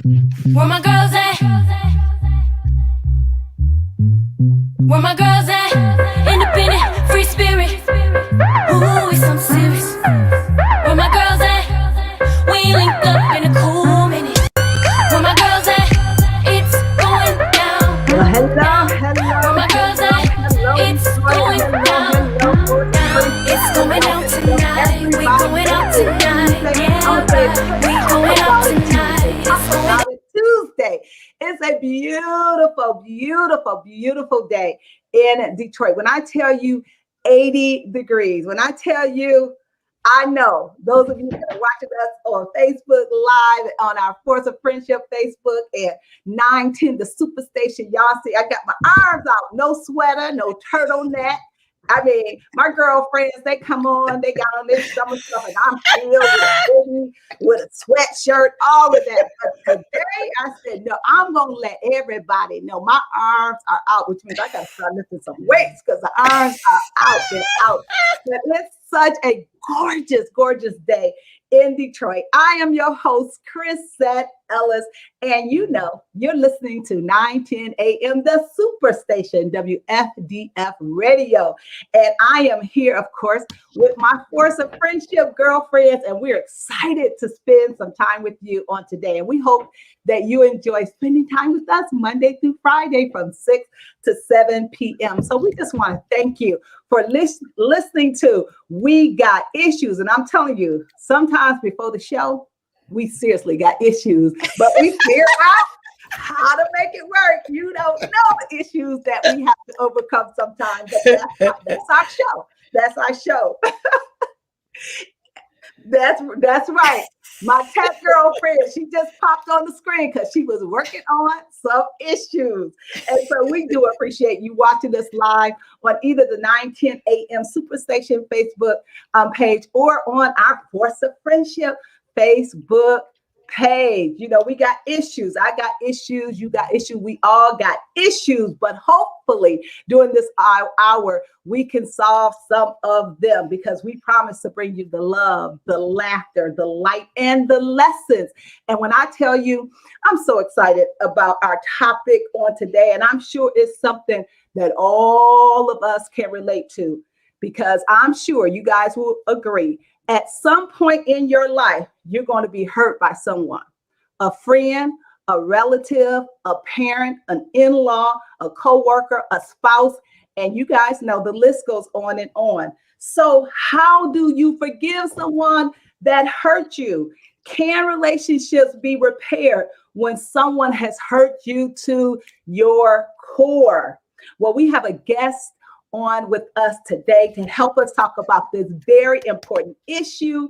Where my girls at? Where my girls at? Independent, free spirit. Ooh, it's something serious. Where my girls at? We ain't linked up in a cool minute. Where my girls at? It's going down. Where my girls at? It's going down. It's going out tonight. We going out tonight. Yeah, we going out tonight. It's going Tuesday. It's a beautiful, beautiful, beautiful day in Detroit. When I tell you 80 degrees, when I tell you, I know those of you that are watching us on Facebook Live, on our Force of Friendship Facebook at 910 the Superstation, y'all see I got my arms out, no sweater, no turtleneck. I mean, my girlfriends, they come on, they got on this summer stuff, and I'm filled with a sweatshirt, all of that. But today, I said, no, I'm going to let everybody know my arms are out, which means I got to start lifting some weights because the arms are out. They're out. But it's such a gorgeous, gorgeous day in Detroit. I am your host, Crisette Ellis, and you know, you're listening to 910 AM, the Superstation-WFDF radio. And I am here, of course, with my Force of Friendship girlfriends, and we're excited to spend some time with you on today. And we hope that you enjoy spending time with us Monday through Friday from 6 to 7 p.m. So we just want to thank you for listening to We Got Issues. And I'm telling you, sometimes before the show, we seriously got issues, but we figure out how to make it work. You don't know the issues that we have to overcome sometimes. But that's our show. That's our show. That's right. My tech girlfriend, she just popped on the screen because she was working on some issues. And so we do appreciate you watching us live on either the 910 AM Superstation Facebook page or on our Force of Friendship Facebook page. You know, we got issues. I got issues. You got issues. We all got issues. But hopefully during this hour, we can solve some of them because we promise to bring you the love, the laughter, the light, and the lessons. And when I tell you, I'm so excited about our topic on today, and I'm sure it's something that all of us can relate to because I'm sure you guys will agree. At some point in your life, you're going to be hurt by someone, a friend, a relative, a parent, an in-law, a coworker, a spouse, and you guys know the list goes on and on. So how do you forgive someone that hurt you? Can relationships be repaired when someone has hurt you to your core? Well, we have a guest on with us today to help us talk about this very important issue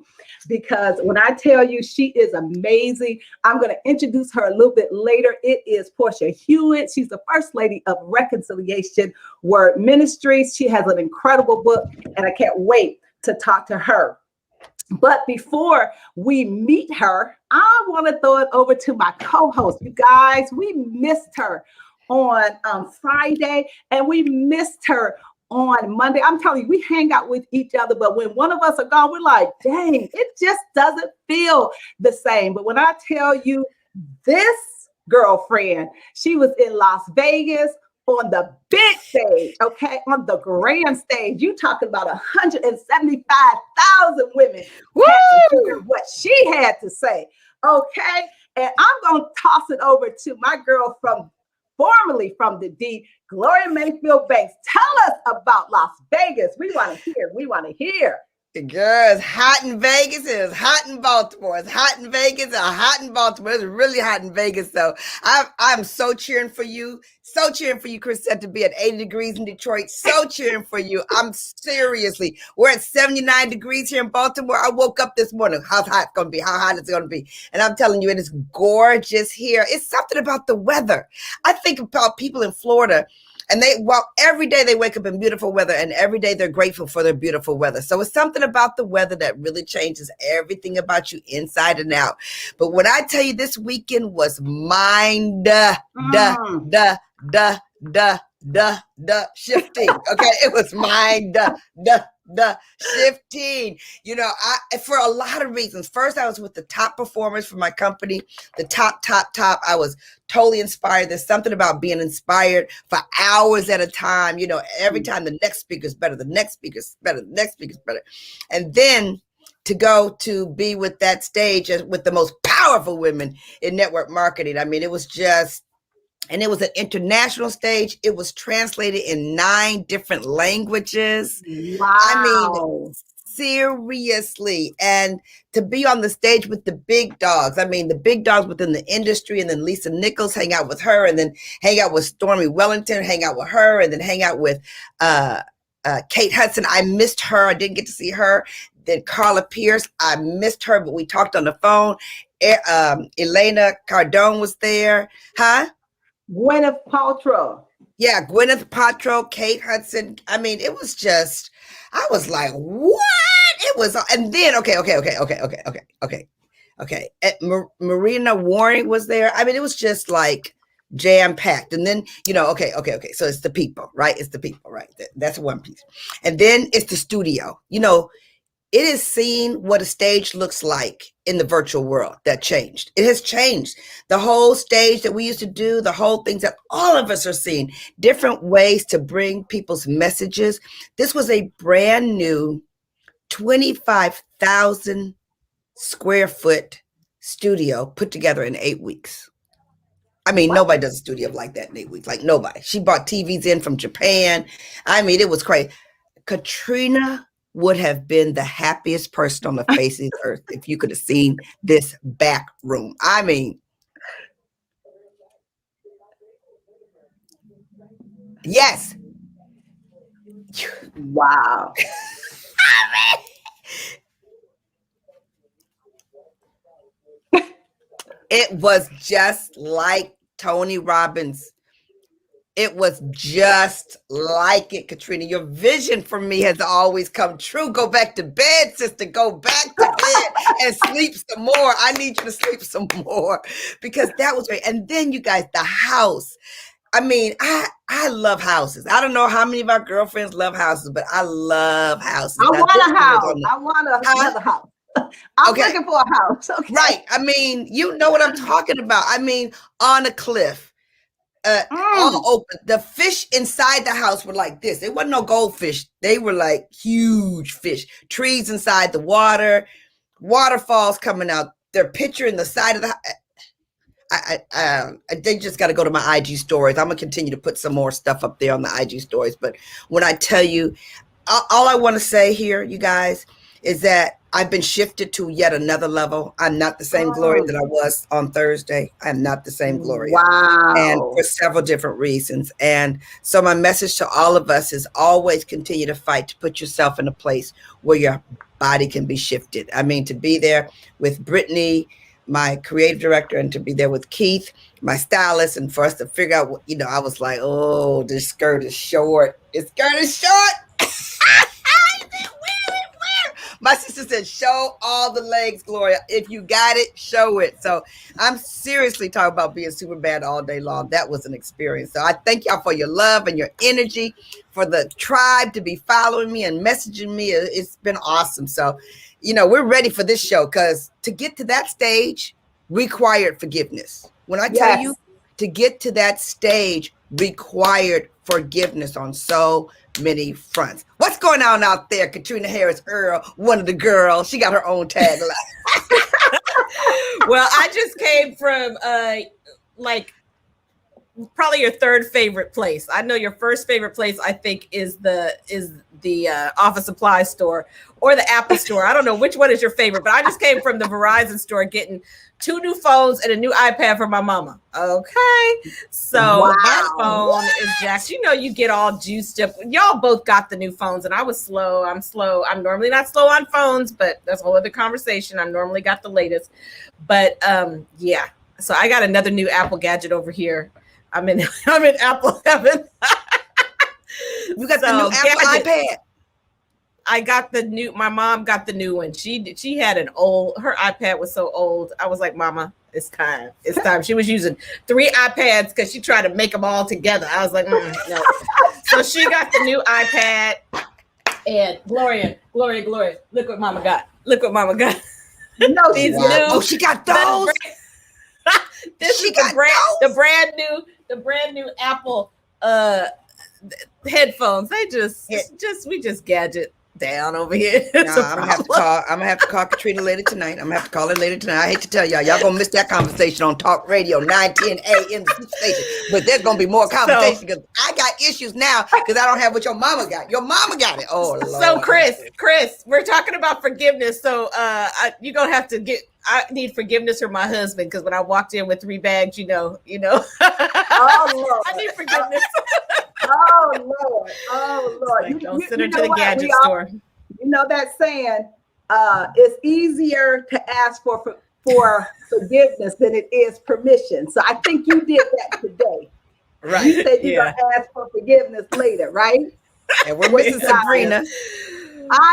because when I tell you she is amazing, I'm going to introduce her a little bit later. It is Portia Hewitt. She's the First Lady of Reconciliation Ministries. She has an incredible book and I can't wait to talk to her. But before we meet her, I want to throw it over to my co-host. You guys, we missed her on Friday and we missed her on Monday. I'm telling you, we hang out with each other, but when one of us are gone, we're like, dang, it just doesn't feel the same. But when I tell you this girlfriend, she was in Las Vegas on the big stage, okay, on the grand stage. You talking about 175,000 women who had to hear what she had to say, okay? And I'm going to toss it over to my girl formerly from the D, Gloria Mayfield Banks. Tell us about Las Vegas. We want to hear. We want to hear. Girl, it's hot in Vegas. It's hot in Baltimore. It's hot in Vegas. It's hot in Baltimore. It's really hot in Vegas. So I'm so cheering for you. So cheering for you, Crisette, to be at 80 degrees in Detroit. So cheering for you. I'm seriously. We're at 79 degrees here in Baltimore. I woke up this morning. How hot it's going to be? How hot it's going to be? And I'm telling you, it is gorgeous here. It's something about the weather. I think about people in Florida. And every day they wake up in beautiful weather and every day they're grateful for their beautiful weather. So it's something about the weather that really changes everything about you inside and out. But what I tell you, this weekend was mind shifting. Okay, it was mind the shifting. You know, I for a lot of reasons. First, I was with the top performers for my company, the top. I was totally inspired. There's something about being inspired for hours at a time. You know, every time the next speaker's better, the next speaker's better, the next speaker's better, and then to go to be with that stage with the most powerful women in network marketing. I mean, it was just. And it was an international stage. It was translated in 9 different languages. Wow. I mean, seriously. And to be on the stage with the big dogs. I mean, the big dogs within the industry, and then Lisa Nichols, hang out with her, and then hang out with Stormy Wellington, hang out with her, and then hang out with Kate Hudson. I missed her. I didn't get to see her. Then Carla Pierce, I missed her, but we talked on the phone. Elena Cardone was there. Huh? Gwyneth Paltrow. Yeah, Gwyneth Paltrow, Kate Hudson. I mean, it was just, I was like, what? It was, and then, okay. Marina Warren was there. I mean, it was just like jam-packed. And then, you know, okay. So it's the people, right? It's the people, right? That's one piece. And then it's the studio. You know, it is seeing what a stage looks like in the virtual world that changed. It has changed. The whole stage that we used to do, the whole things that all of us are seeing, different ways to bring people's messages. This was a brand new 25,000 square foot studio put together in 8 weeks. I mean, nobody does a studio like that in 8 weeks. Like nobody. She brought TVs in from Japan. I mean, it was crazy. Caterina would have been the happiest person on the face of the earth if you could have seen this back room. I mean, yes. Wow. It was just like Tony Robbins. It was just like it, Caterina. Your vision for me has always come true. Go back to bed, sister. Go back to bed and sleep some more. I need you to sleep some more because that was great. And then you guys, the house. I mean, I love houses. I don't know how many of our girlfriends love houses, but I love houses. I want a house. I want another house. I'm looking for a house. Okay. Right. I mean, you know what I'm talking about. I mean, on a cliff. All open. The fish inside the house were like this. It wasn't no goldfish. They were like huge fish. Trees inside the water, waterfalls coming out. Their picture in the side of the they just got to go to my IG stories. I'm gonna continue to put some more stuff up there on the IG stories. But when I tell you, all I want to say here, you guys, is that I've been shifted to yet another level. I'm not the same Gloria that I was on Thursday. I'm not the same Gloria. Wow. And for several different reasons. And so my message to all of us is always continue to fight to put yourself in a place where your body can be shifted. I mean, to be there with Brittany, my creative director, and to be there with Keith, my stylist, and for us to figure out what, you know, I was like, oh, this skirt is short. This skirt is short. My sister said, show all the legs, Gloria. If you got it, show it. So I'm seriously talking about being super bad all day long. That was an experience. So I thank y'all for your love and your energy, for the tribe to be following me and messaging me. It's been awesome. So, you know, we're ready for this show because to get to that stage required forgiveness. When I tell you to get to that stage required forgiveness on so many fronts. What's going on out there? Caterina Harris Earl, one of the girls. She got her own tagline. Well, I just came from like probably your third favorite place. I know your first favorite place, I think, is the office supply store or the Apple store. I don't know which one is your favorite, but I just came from the Verizon store getting 2 new phones and a new iPad for my mama. Okay. So my phone is jacked. You know, you get all juiced up. Y'all both got the new phones and I was slow. I'm slow. I'm normally not slow on phones, but that's a whole other conversation. I normally got the latest. But yeah. So I got another new Apple gadget over here. I'm in Apple heaven. You got the new Apple iPad. my mom got the new one. She had her iPad was so old. I was like, Mama, it's time. It's time. She was using 3 iPads because she tried to make them all together. I was like, no. So she got the new iPad. And Gloria, look what Mama got. Look what Mama got. No, These wow. new, Oh, she got those. This She is got the brand new Apple headphones. They we just gadget down over here. I'm gonna have to call Caterina later tonight. I'm gonna have to call her later tonight. I hate to tell y'all gonna miss that conversation on Talk Radio 910 AM station. But there's gonna be more conversation because I got issues now because I don't have what your mama got. Your mama got it. Oh Lord. So Chris, we're talking about forgiveness. So you're gonna have to I need forgiveness from my husband because when I walked in with 3 bags, you know. Oh Lord. I need forgiveness. Oh Lord. Like, don't send her to the gadget store. You know that saying, it's easier to ask for forgiveness than it is permission. So I think you did that today. Right. You said you're gonna ask for forgiveness later, right? And we're missing Sabrina.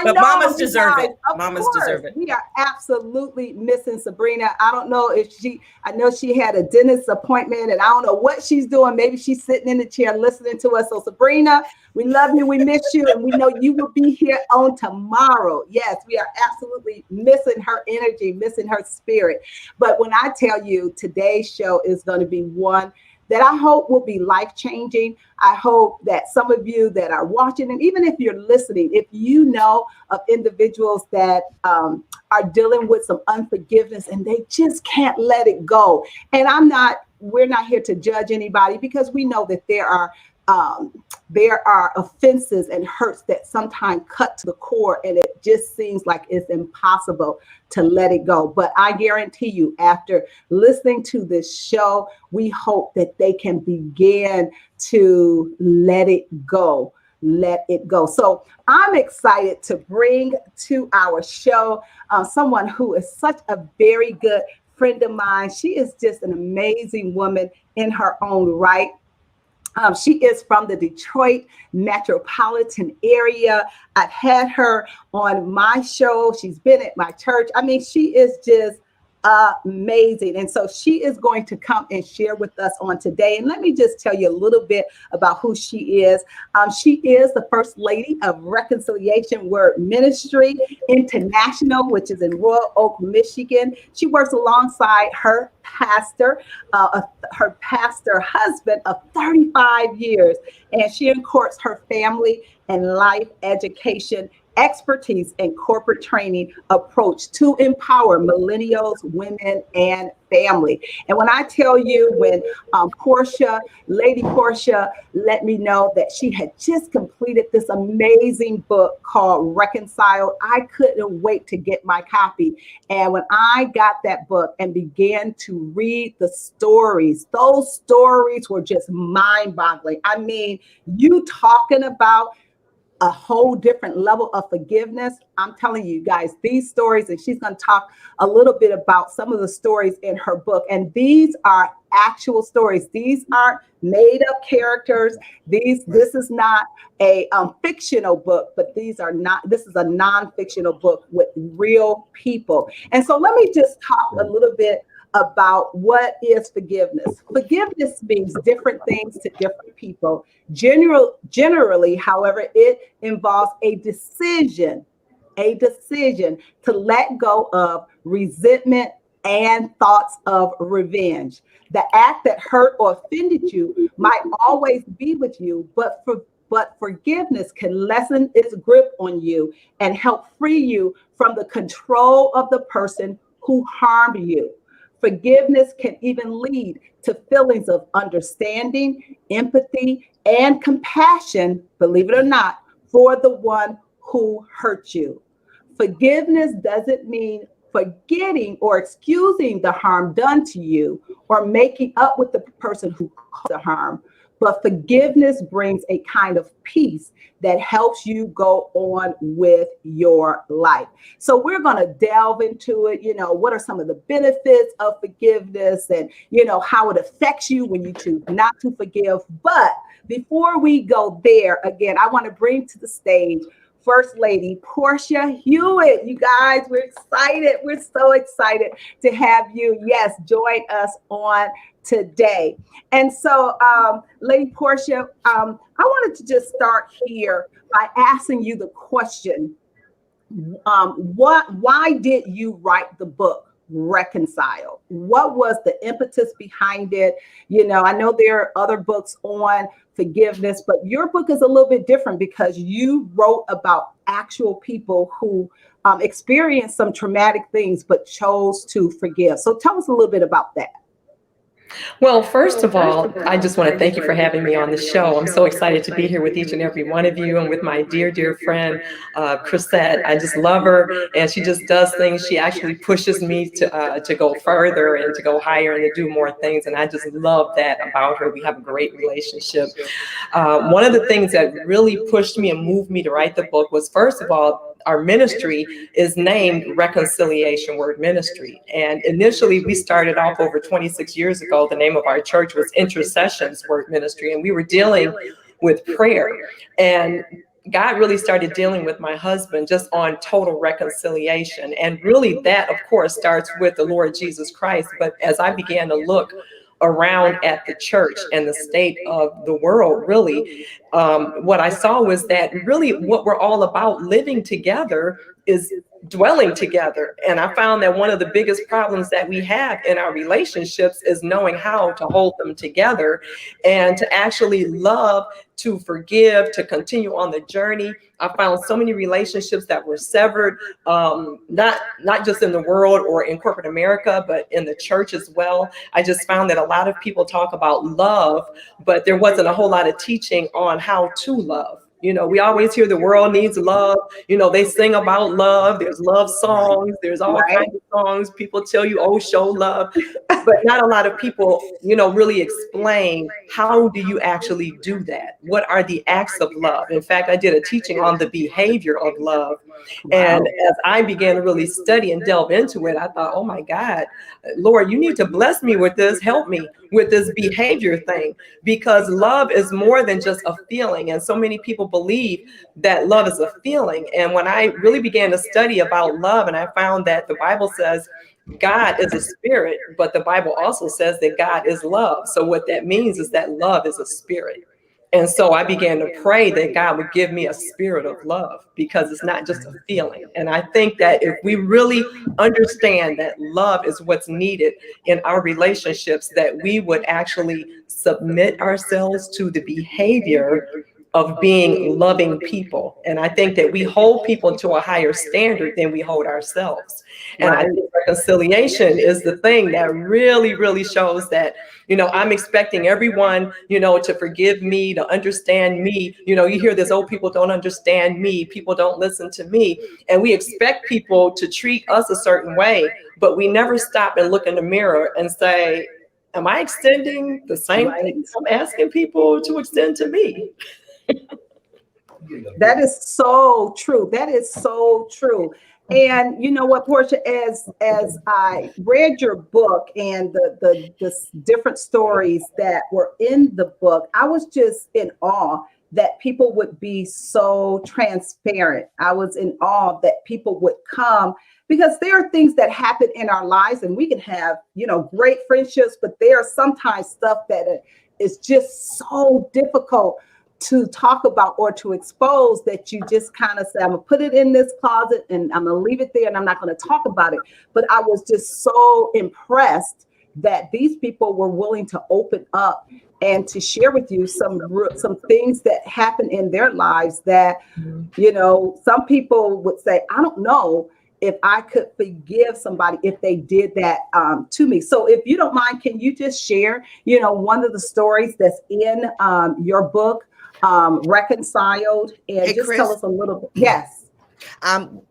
But mamas deserve it. Mamas deserve it. We are absolutely missing Sabrina. I don't know I know she had a dentist appointment and I don't know what she's doing. Maybe she's sitting in the chair listening to us. So Sabrina, we love you. We miss you. And we know you will be here on tomorrow. Yes, we are absolutely missing her energy, missing her spirit. But when I tell you today's show is going to be one that I hope will be life-changing. I hope that some of you that are watching, and even if you're listening, if you know of individuals that are dealing with some unforgiveness and they just can't let it go. And we're not here to judge anybody because we know that there are offenses and hurts that sometimes cut to the core and it just seems like it's impossible to let it go. But I guarantee you, after listening to this show, we hope that they can begin to let it go. Let it go. So I'm excited to bring to our show someone who is such a very good friend of mine. She is just an amazing woman in her own right. She is from the Detroit metropolitan area. I've had her on my show. She's been at my church. I mean, she is just amazing. And so she is going to come and share with us on today. And let me just tell you a little bit about who she is. She is the First Lady of Reconciliation Word Ministry International, which is in Royal Oak, Michigan. She works alongside her pastor husband of 35 years, and she courts her family and life education expertise and corporate training approach to empower millennials, women, and family. And when I tell you, when Lady Portia let me know that she had just completed this amazing book called Reconciled, I couldn't wait to get my copy. And when I got that book and began to read the stories, those stories were just mind-boggling. I mean, you talking about a whole different level of forgiveness. I'm telling you guys, these stories, and she's going to talk a little bit about some of the stories in her book. And these are actual stories. These aren't made up characters. This is not a fictional book, but this is a non-fictional book with real people. And so let me just talk a little bit about what is forgiveness. Forgiveness means different things to different people. Generally, however, it involves a decision to let go of resentment and thoughts of revenge. The act that hurt or offended you might always be with you, but forgiveness can lessen its grip on you and help free you from the control of the person who harmed you. Forgiveness can even lead to feelings of understanding, empathy, and compassion, believe it or not, for the one who hurt you. Forgiveness doesn't mean forgetting or excusing the harm done to you or making up with the person who caused the harm. But forgiveness brings a kind of peace that helps you go on with your life. So we're going to delve into it. What are some of the benefits of forgiveness and, how it affects you when you choose not to forgive. But before we go there, again, I want to bring to the stage First Lady Portia Hewitt. You guys, we're excited. We're so excited to have you, yes, join us on today. And so, Lady Portia, I wanted to just start here by asking you the question, why did you write the book Reconciled? What was the impetus behind it? You know, I know there are other books on forgiveness, but your book is a little bit different because you wrote about actual people who experienced some traumatic things but chose to forgive. So tell us a little bit about that. Well, first of all, I just want to thank you for having me on the show. I'm so excited to be here with each and every one of you and with my dear, dear friend, Crisette. I just love her, and she just does things. She actually pushes me to go further and to go higher and to do more things, and I just love that about her. We have a great relationship. One of the things that really pushed me and moved me to write the book was, first of all, our ministry is named Reconciliation Word Ministry. And initially we started off over 26 years ago. The name of our church was Intercessions Word Ministry. And we were dealing with prayer. And God really started dealing with my husband just on total reconciliation. And really that, of course, starts with the Lord Jesus Christ. But as I began to look around at the church and the state of the world, really, what I saw was that really what we're all about living together is dwelling together. And I found that one of the biggest problems that we have in our relationships is knowing how to hold them together and to actually love, to forgive, to continue on the journey. I found so many relationships that were severed, not just in the world or in corporate America, but in the church as well. I just found that a lot of people talk about love, but there wasn't a whole lot of teaching on how to love. You know, we always hear the world needs love. You know, they sing about love. There's love songs. There's all kinds of songs. People tell you, oh, show love. But not a lot of people, you know, really explain how do you actually do that? What are the acts of love? In fact, I did a teaching on the behavior of love. And as I began to really study and delve into it, I thought, oh my God, Lord, you need to bless me with this. Help me with this behavior thing, because love is more than just a feeling. And so many people believe that love is a feeling. And when I really began to study about love, and I found that the Bible says God is a spirit, but the Bible also says that God is love. So what that means is that love is a spirit. And so I began to pray that God would give me a spirit of love, because it's not just a feeling. And I think that if we really understand that love is what's needed in our relationships, that we would actually submit ourselves to the behavior of being loving people. And I think that we hold people to a higher standard than we hold ourselves. And I think reconciliation is the thing that really, really shows that, you know, I'm expecting everyone, you know, to forgive me, to understand me. You know, you hear this, oh, people don't understand me, people don't listen to me. And we expect people to treat us a certain way, but we never stop and look in the mirror and say, am I extending the same things I'm asking people to extend to me? That is so true. That is so true. And you know what, Portia, as I read your book and the different stories that were in the book, I was just in awe that people would be so transparent. I was in awe that people would come, because there are things that happen in our lives, and we can have, you know, great friendships, but there are sometimes stuff that is just so difficult to talk about or to expose that you just kind of say, I'm gonna put it in this closet and I'm gonna leave it there and I'm not gonna talk about it. But I was just so impressed that these people were willing to open up and to share with you some things that happen in their lives that, you know, some people would say, I don't know if I could forgive somebody if they did that to me. So if you don't mind, can you just share, you know, one of the stories that's in your book, Reconciled, and Hey, just Chris, tell us a little bit. Yes.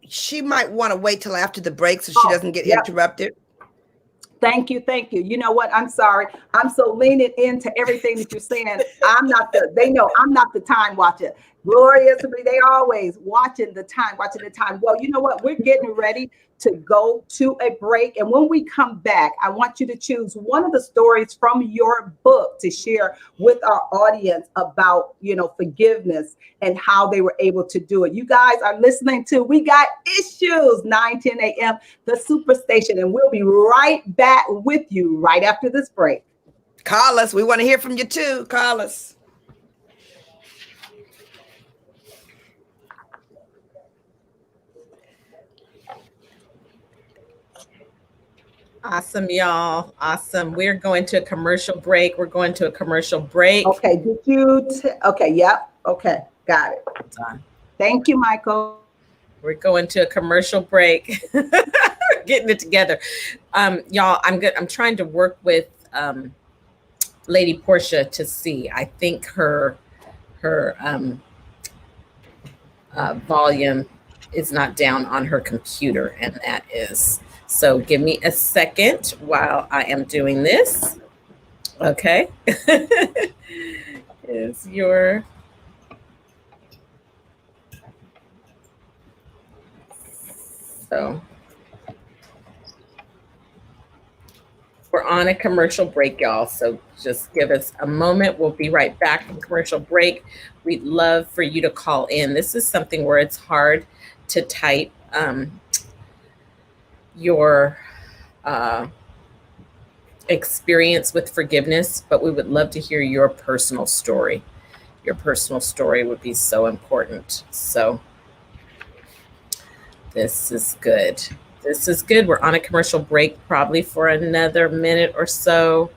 She might want to wait till after the break so she doesn't get interrupted. Thank you. Thank you. You know what? I'm sorry. I'm so leaning into everything that you're saying. They know I'm not the time watcher. Gloria, Sabrina, they always watching the time. Well, you know what? We're getting ready to go to a break. And when we come back, I want you to choose one of the stories from your book to share with our audience about, forgiveness and how they were able to do it. You guys are listening to We Got Issues, 9:10 a.m., the Superstation. And we'll be right back with you right after this break. Call us. We want to hear from you too. Call us. Awesome, y'all. Awesome. We're going to a commercial break. Okay. Did you? Okay. Yep. Okay. Got it. Done. Thank you, Michael. We're going to a commercial break. Getting it together. Y'all, I'm trying to work with Lady Portia to see. I think her volume is not down on her computer, and that is. So give me a second while I am doing this. Okay. Is your so we're on a commercial break, y'all. So just give us a moment. We'll be right back from commercial break. We'd love for you to call in. This is something where it's hard to type your experience with forgiveness, but we would love to hear your personal story. Your personal story would be so important. So this is good. We're on a commercial break, probably for another minute or so.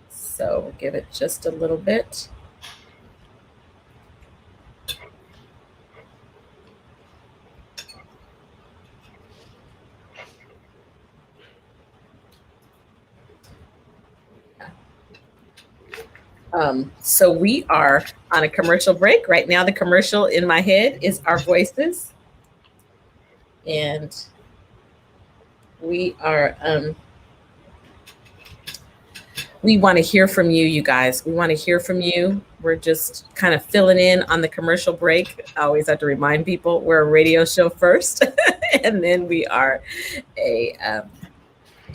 So we'll give it just a little bit. So we are on a commercial break. Right now, the commercial in my head is our voices. And we are, we want to hear from you, you guys. We want to hear from you. We're just kind of filling in on the commercial break. I always have to remind people we're a radio show first, and then we are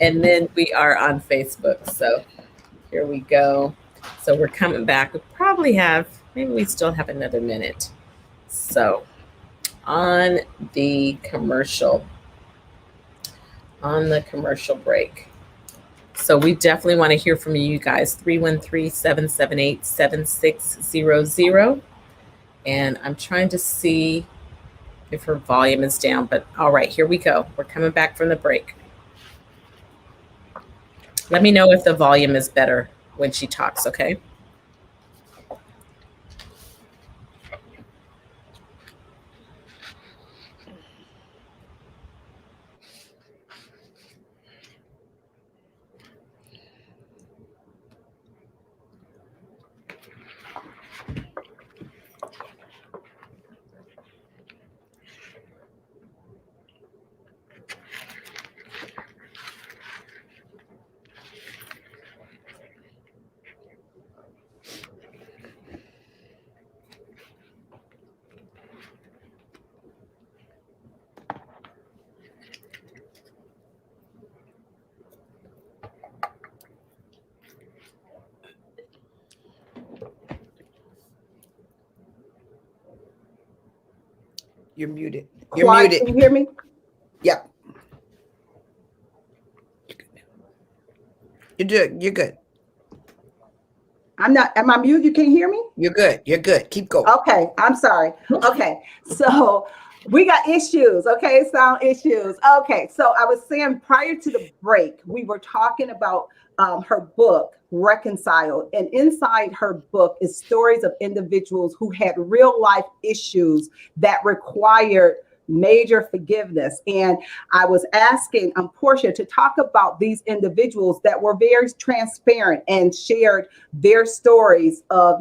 on Facebook. So here we go. So we're coming back. We probably have, maybe we still have another minute. So on the commercial break. So we definitely want to hear from you guys. 313-778-7600. And I'm trying to see if her volume is down, but all right, here we go. We're coming back from the break. Let me know if the volume is better when she talks, okay? You're muted. Quiet, can you hear me? Yep. You're good. Am I muted? You can't hear me? You're good. Keep going. Okay, I'm sorry. Okay, so we got issues. Okay, sound issues. Okay, so I was saying prior to the break, we were talking about her book, Reconciled. And inside her book is stories of individuals who had real life issues that required major forgiveness. And I was asking Portia to talk about these individuals that were very transparent and shared their stories of,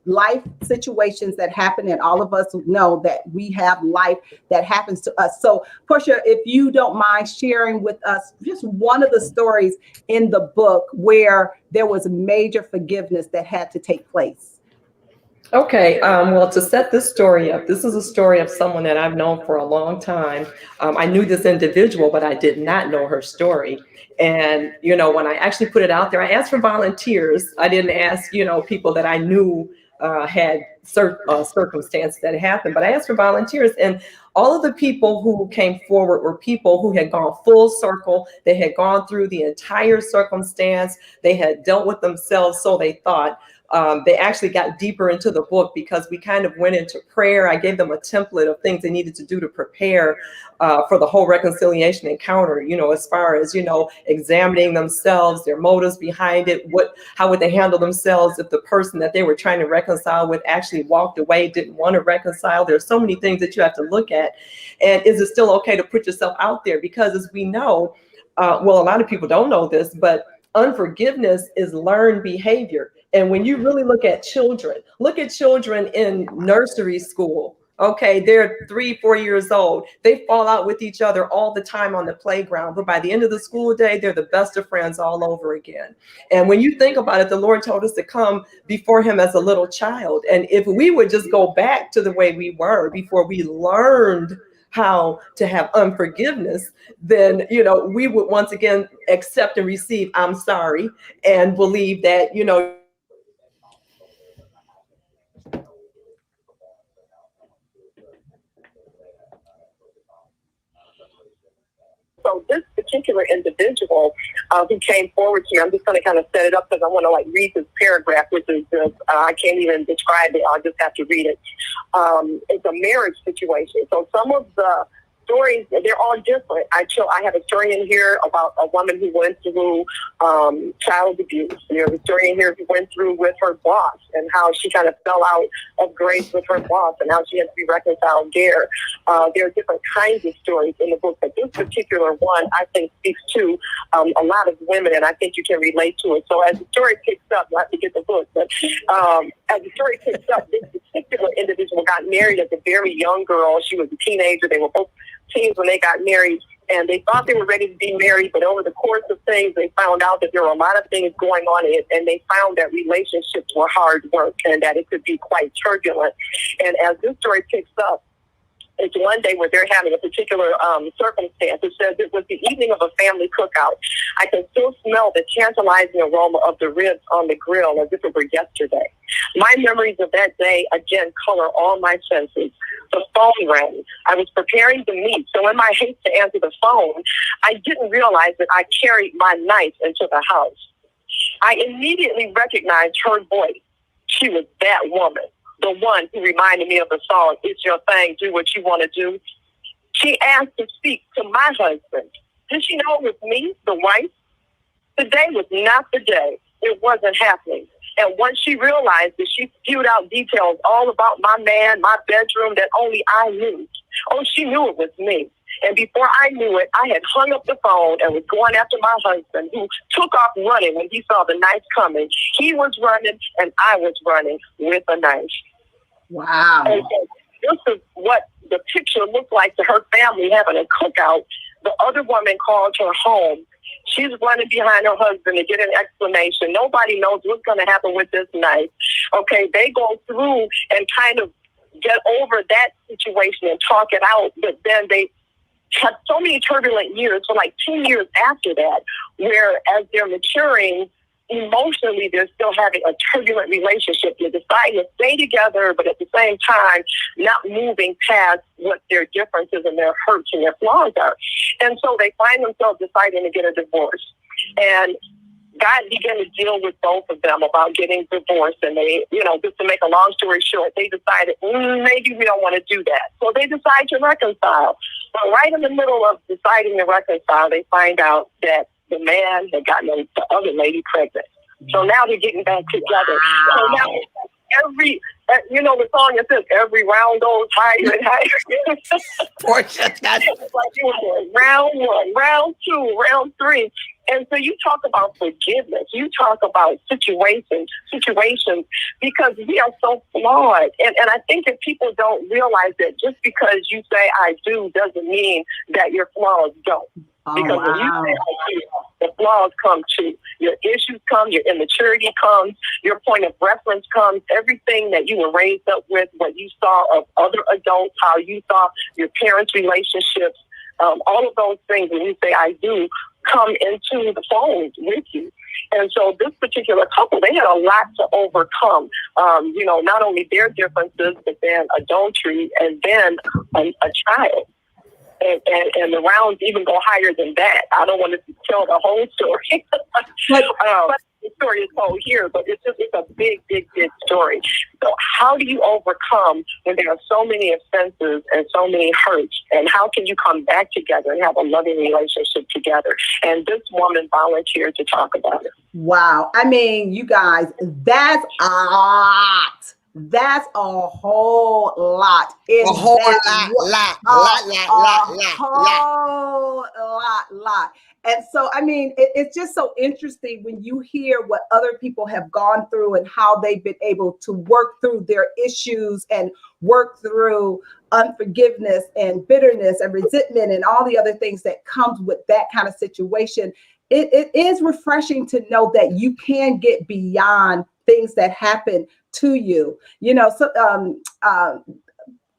life situations that happen, and all of us know that we have life that happens to us. So Portia, if you don't mind sharing with us just one of the stories in the book where there was major forgiveness that had to take place. Okay, well, to set this story up, this is a story of someone that I've known for a long time. I knew this individual, but I did not know her story. And, when I actually put it out there, I asked for volunteers. I didn't ask, people that I knew had circumstances that happened, but I asked for volunteers. And all of the people who came forward were people who had gone full circle. They had gone through the entire circumstance. They had dealt with themselves, so they thought. They actually got deeper into the book because we kind of went into prayer. I gave them a template of things they needed to do to prepare for the whole reconciliation encounter, as far as, examining themselves, their motives behind it, how would they handle themselves if the person that they were trying to reconcile with actually walked away, didn't want to reconcile. There's so many things that you have to look at. And is it still okay to put yourself out there? Because as we know, a lot of people don't know this, but unforgiveness is learned behavior. And when you really look at children in nursery school, okay, they're 3-4 years old. They fall out with each other all the time on the playground. But by the end of the school day, they're the best of friends all over again. And when you think about it, the Lord told us to come before him as a little child. And if we would just go back to the way we were before we learned how to have unforgiveness, then, we would once again accept and receive, I'm sorry, and believe that, So this particular individual who came forward to me, I'm just going to kind of set it up because I want to read this paragraph, which is I can't even describe it. I'll just have to read it. It's a marriage situation. So some of the stories, they're all different. I have a story in here about a woman who went through child abuse. There's a story in here who went through with her boss and how she kind of fell out of grace with her boss and how she had to be reconciled there. There are different kinds of stories in the book, but this particular one, I think, speaks to a lot of women, and I think you can relate to it. So as the story picks up, you have to get the book, but as the story picks up, this particular individual got married as a very young girl. She was a teenager. They were both teens when they got married, and they thought they were ready to be married, but over the course of things, they found out that there were a lot of things going on, and they found that relationships were hard work and that it could be quite turbulent. And as this story picks up, it's one day where they're having a particular circumstance. It says it was the evening of a family cookout. I can still smell the tantalizing aroma of the ribs on the grill as if it were yesterday. My memories of that day, again, color all my senses. The phone rang. I was preparing the meat, so in my haste to answer the phone, I didn't realize that I carried my knife into the house. I immediately recognized her voice. She was that woman. The one who reminded me of the song, It's Your Thing, Do What You Want to Do. She asked to speak to my husband. Did she know it was me, the wife? Today was not the day. It wasn't happening. And once she realized that, she spewed out details all about my man, my bedroom that only I knew. Oh, she knew it was me. And before I knew it, I had hung up the phone and was going after my husband, who took off running when he saw the knife coming. He was running and I was running with a knife. Wow. And so this is what the picture looked like to her family having a cookout. The other woman called her home. She's running behind her husband to get an explanation. Nobody knows what's going to happen with this knife. Okay, they go through and kind of get over that situation and talk it out, but then they had so many turbulent years, for like 2 years after that, where as they're maturing, emotionally, they're still having a turbulent relationship. They're deciding to stay together, but at the same time, not moving past what their differences and their hurts and their flaws are. And so they find themselves deciding to get a divorce. And God began to deal with both of them about getting divorced. And they, just to make a long story short, they decided, maybe we don't want to do that. So they decide to reconcile. But right in the middle of deciding to reconcile, they find out that the man had gotten the other lady pregnant. So now they're getting back together. Wow. So now every, the song that says, every round goes higher and higher. Portia, that's like you were round one, round two, round three. And so you talk about forgiveness. You talk about situations, because we are so flawed. And I think that people don't realize that just because you say I do doesn't mean that your flaws don't. Because when you say I do, the flaws come too. Your issues come, your immaturity comes, your point of reference comes, everything that you were raised up with, what you saw of other adults, how you saw your parents' relationships, all of those things, when you say I do, come into the fold with you. And so this particular couple, they had a lot to overcome, not only their differences, but then adultery and then a child. And the rounds even go higher than that. I don't want to tell the whole story. But the story is told here, but it's a big, big, big story. So how do you overcome when there are so many offenses and so many hurts? And how can you come back together and have a loving relationship together? And this woman volunteered to talk about it. Wow. I mean, you guys, that's a lot. That's a whole lot. A whole lot. And so, I mean, it's just so interesting when you hear what other people have gone through and how they've been able to work through their issues and work through unforgiveness and bitterness and resentment and all the other things that comes with that kind of situation. It is refreshing to know that you can get beyond things that happen to you.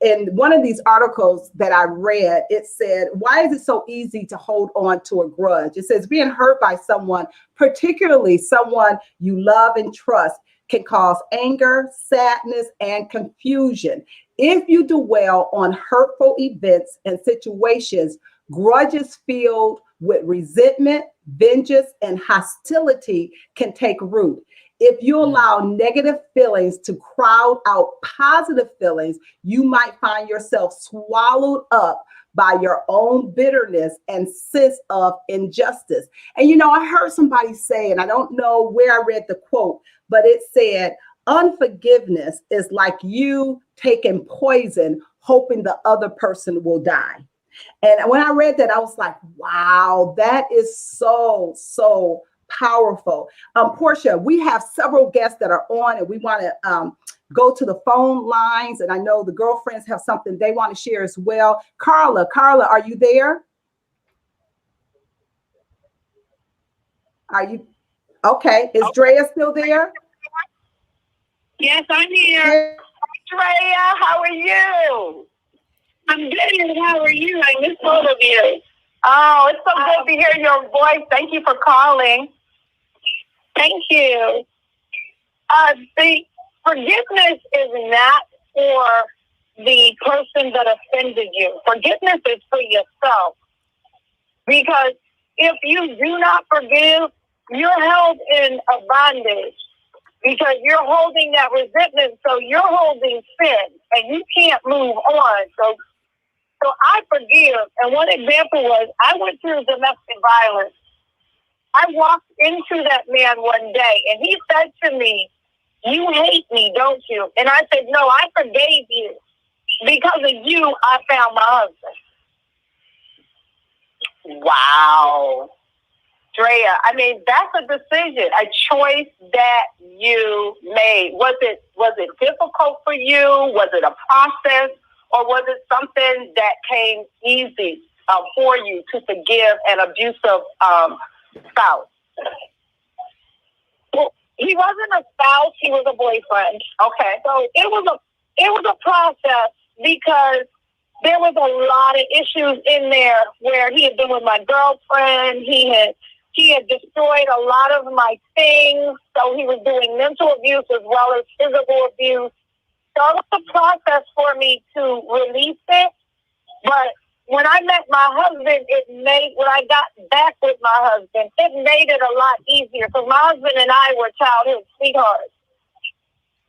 In one of these articles that I read, it said, why is it so easy to hold on to a grudge? It says being hurt by someone, particularly someone you love and trust, can cause anger, sadness, and confusion. If you dwell on hurtful events and situations, grudges filled with resentment, vengeance, and hostility can take root. If you allow negative feelings to crowd out positive feelings, you might find yourself swallowed up by your own bitterness and sense of injustice. And, I heard somebody say, and I don't know where I read the quote, but it said, unforgiveness is like you taking poison, hoping the other person will die. And when I read that, I was like, wow, that is so powerful. Portia, we have several guests that are on, and we want to go to the phone lines. And I know the girlfriends have something they want to share as well. Carla, are you there? Are you okay? Is Drea still there? Yes, I'm here. Drea, how are you? I'm good. How are you? I miss both of you. Oh, it's so good to hear your voice. Thank you for calling. Thank you. The forgiveness is not for the person that offended you. Forgiveness is for yourself. Because if you do not forgive, you're held in a bondage. Because you're holding that resentment, so you're holding sin, and you can't move on. So I forgive. And one example was I went through domestic violence. I walked into that man one day, and he said to me, "You hate me, don't you?" And I said, "No, I forgave you. Because of you, I found my husband." Wow. Drea, I mean, that's a decision, a choice that you made. Was it difficult for you? Was it a process? Or was it something that came easy for you to forgive an abusive spouse? Well, he wasn't a spouse; he was a boyfriend. Okay, so it was a process because there was a lot of issues in there where he had been with my girlfriend. He had destroyed a lot of my things, so he was doing mental abuse as well as physical abuse. So it was a process for me to release it. But when I met my husband, when I got back with my husband, it made it a lot easier because my husband and I were childhood sweethearts.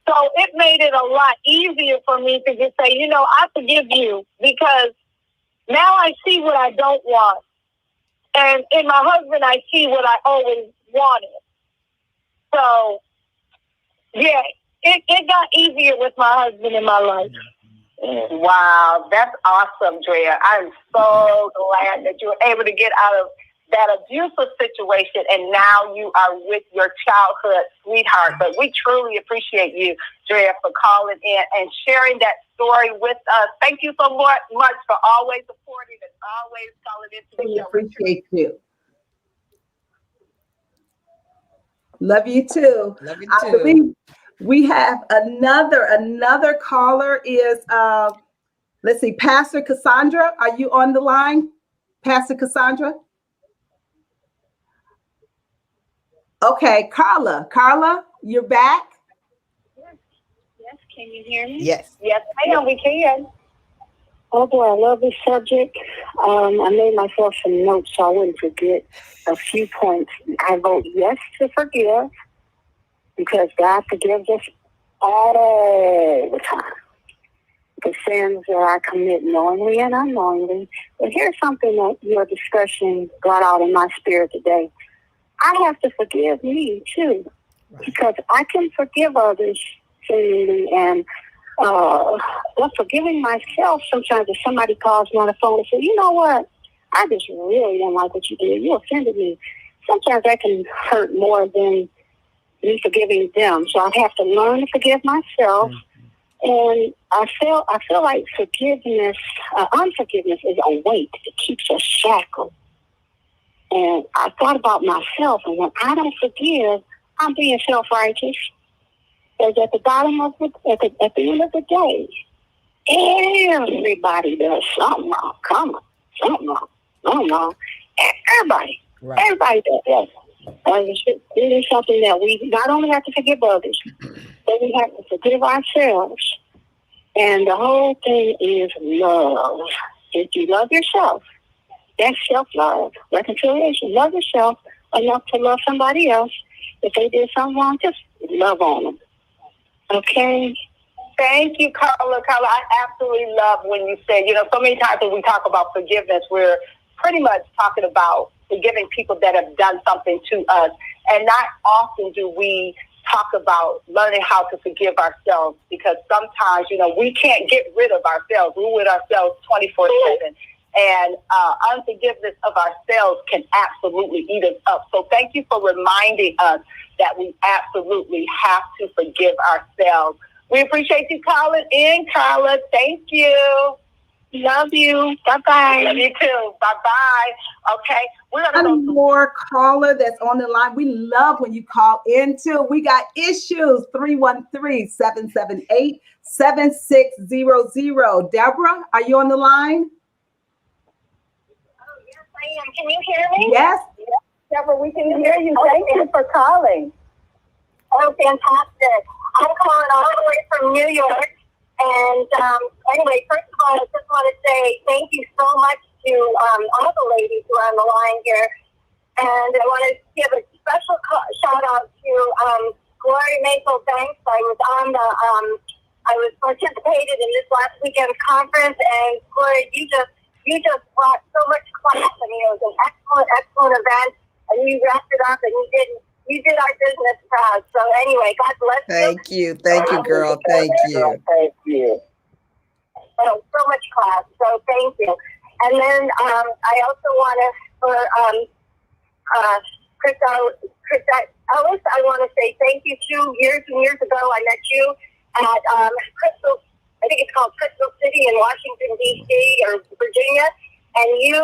So it made it a lot easier for me to just say, I forgive you because now I see what I don't want. And in my husband, I see what I always wanted. So, yeah. It got easier with my husband in my life. Wow, that's awesome, Drea. I'm so glad that you were able to get out of that abusive situation and now you are with your childhood sweetheart. But we truly appreciate you, Drea, for calling in and sharing that story with us. Thank you so much for always supporting and always calling into the show. We appreciate you. Love you too. Love you I too. believe we have another caller is, let's see, Pastor Cassandra. Are you on the line? Pastor Cassandra? Okay, Carla, you're back? Yes, can you hear me? Yes. Yes, ma'am, we can. Oh boy, I love this subject. I made myself some notes so I wouldn't forget a few points. I vote yes to forgive because God forgives us all the time. The sins that I commit knowingly and unknowingly. But here's something that your discussion brought out in my spirit today. I have to forgive me too, because I can forgive others seemingly, and but forgiving myself sometimes if somebody calls me on the phone and says, you know what, I just really didn't like what you did. You offended me. Sometimes that can hurt more than me forgiving them. So I have to learn to forgive myself. And I feel like unforgiveness is a weight that keeps us shackled. And I thought about myself, and when I don't forgive, I'm being self-righteous. Because at the bottom of at the end of the day, everybody does something wrong. Come on, something wrong. Everybody does that. It is something that we not only have to forgive others, but we have to forgive ourselves. And the whole thing is love. If you love yourself, that's self-love, reconciliation. Love yourself enough to love somebody else. If they did something wrong, just love on them. Okay? Thank you, Carla. I absolutely love when you say, so many times when we talk about forgiveness, we're pretty much talking about forgiving people that have done something to us. And not often do we talk about learning how to forgive ourselves, because sometimes, we can't get rid of ourselves. We're with ourselves 24/7. And unforgiveness of ourselves can absolutely eat us up. So thank you for reminding us that we absolutely have to forgive ourselves. We appreciate you calling in, Carla. Thank you. Love you. Bye-bye. Love you too. Bye-bye. Okay. We're going to One more caller that's on the line. We love when you call in too. We got issues. 313-778-7600. Deborah, are you on the line? I am. Can you hear me? Yes. Deborah, we can hear you. Thank you for calling. Oh, fantastic. I'm calling all the way from New York. And anyway, first of all, I just want to say thank you so much to all the ladies who are on the line here. And I want to give a special shout out to Gloria Mayfield. Thanks. I was participated in this last weekend's conference, and Gloria, you just brought so much class. I mean, it was an excellent event, and you wrapped it up, and you did our business proud. So anyway, God bless you. Thank you, girl. Thank you. So much class. So thank you. And then I also want to, for Crisette, Ellis, I want to say thank you too. Years and years ago, I met you at Crystal. I think it's called Crystal City in Washington, D.C. or Virginia, and you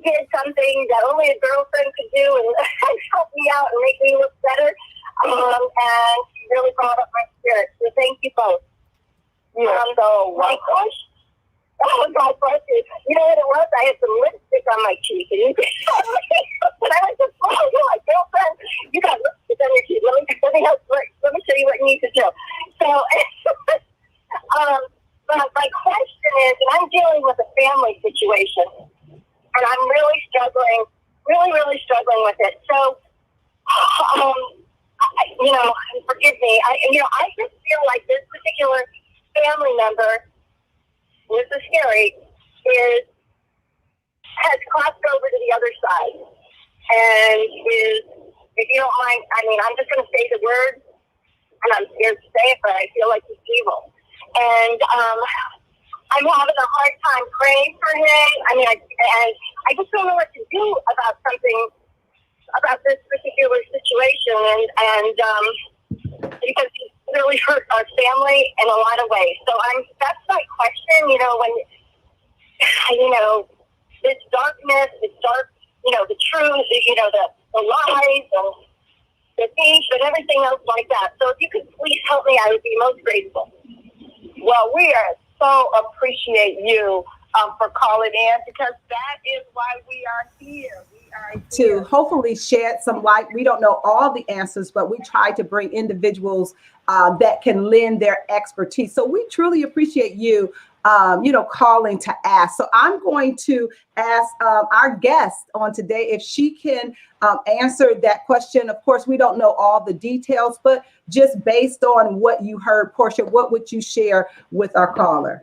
did something that only a girlfriend could do and help me out and make me look better, and really brought up my spirit. So thank you both. You're so welcome. Oh, God bless you. You know what it was? I had some lipstick on my cheek, and but I was just, you're my girlfriend. You got lipstick on your cheek. Let me show you what you need to do. So, but my question is, and I'm dealing with a family situation, and I'm really struggling with it. So, forgive me. I just feel like this particular family member, this is scary, has crossed over to the other side, and is, if you don't mind, I'm just going to say the word, and I'm scared to say it, but I feel like he's evil. And I'm having a hard time praying for him. I just don't know what to do about this particular situation, and because he really hurt our family in a lot of ways. So that's my question. When this darkness, the truth, the lies, and the teeth, and everything else like that. So if you could please help me, I would be most grateful. Well, we are so appreciate you for calling in, because that is why we are here. To hopefully shed some light. We don't know all the answers, but we try to bring individuals that can lend their expertise. So we truly appreciate you, calling to ask. So I'm going to ask our guest on today if she can answer that question. Of course, we don't know all the details, but just based on what you heard, Portia, what would you share with our caller?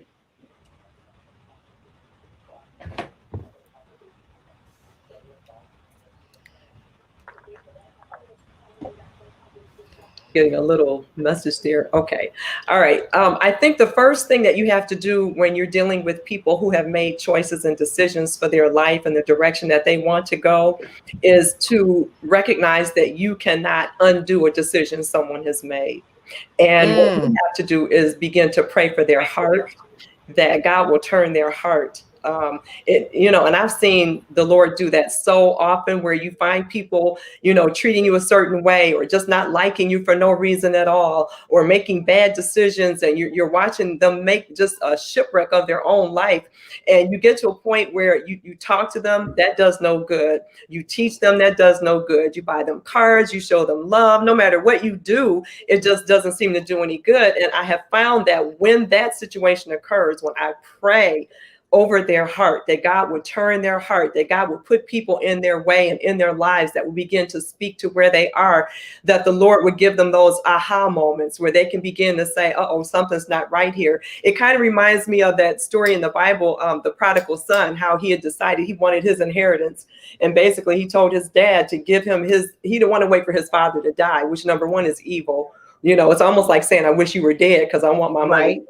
Getting a little message there. Okay. All right. I think the first thing that you have to do when you're dealing with people who have made choices and decisions for their life and the direction that they want to go is to recognize that you cannot undo a decision someone has made. And what you have to do is begin to pray for their heart, that God will turn their heart. And I've seen the Lord do that so often, where you find people, treating you a certain way, or just not liking you for no reason at all, or making bad decisions, and you're watching them make just a shipwreck of their own life. And you get to a point where you talk to them, that does no good. You teach them, that does no good. You buy them cards, you show them love. No matter what you do, it just doesn't seem to do any good. And I have found that when that situation occurs, when I pray over their heart, that God would turn their heart, that God would put people in their way and in their lives that will begin to speak to where they are, that the Lord would give them those aha moments where they can begin to say, uh-oh, something's not right here. It kind of reminds me of that story in the Bible, the prodigal son, how he had decided he wanted his inheritance. And basically he told his dad to give him he didn't want to wait for his father to die, which number one is evil. It's almost like saying, I wish you were dead because I want my money,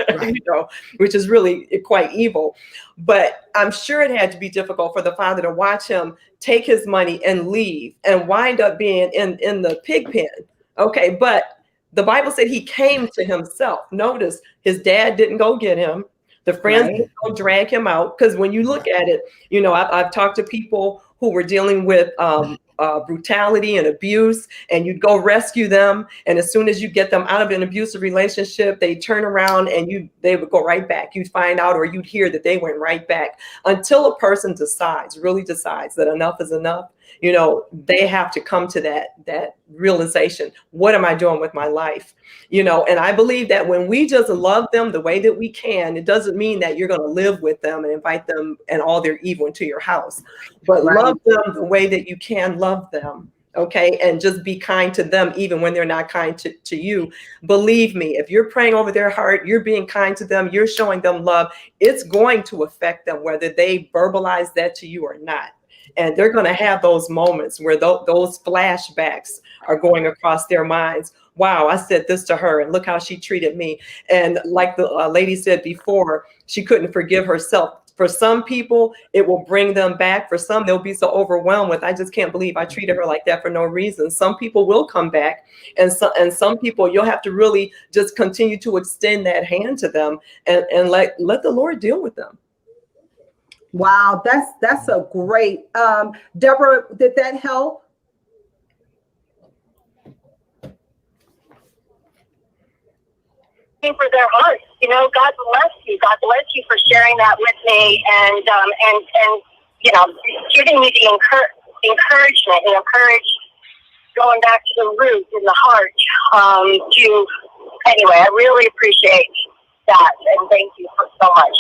right. Which is really quite evil. But I'm sure it had to be difficult for the father to watch him take his money and leave and wind up being in the pig pen. Okay, but the Bible said he came to himself. Notice his dad didn't go get him. The friends didn't go drag him out. Because when you look at it, I've talked to people who were dealing with brutality and abuse, and you'd go rescue them. And as soon as you get them out of an abusive relationship, they turn around and they would go right back. You'd find out, or you'd hear that they went right back, until a person really decides that enough is enough. They have to come to that realization. What am I doing with my life? And I believe that when we just love them the way that we can, it doesn't mean that you're going to live with them and invite them and all their evil into your house, but love them the way that you can love them. Okay. And just be kind to them, even when they're not kind to you. Believe me, if you're praying over their heart, you're being kind to them, you're showing them love, it's going to affect them, whether they verbalize that to you or not. And they're going to have those moments where those flashbacks are going across their minds. Wow, I said this to her and look how she treated me. And like the lady said before, she couldn't forgive herself. For some people, it will bring them back. For some, they'll be so overwhelmed with, I just can't believe I treated her like that for no reason. Some people will come back. And some people, you'll have to really just continue to extend that hand to them and let the Lord deal with them. Wow, that's a great. Deborah, did that help? For their hearts, God bless you. God bless you for sharing that with me, and giving me the encouragement and going back to the root in the heart. Anyway, I really appreciate that, and thank you so much.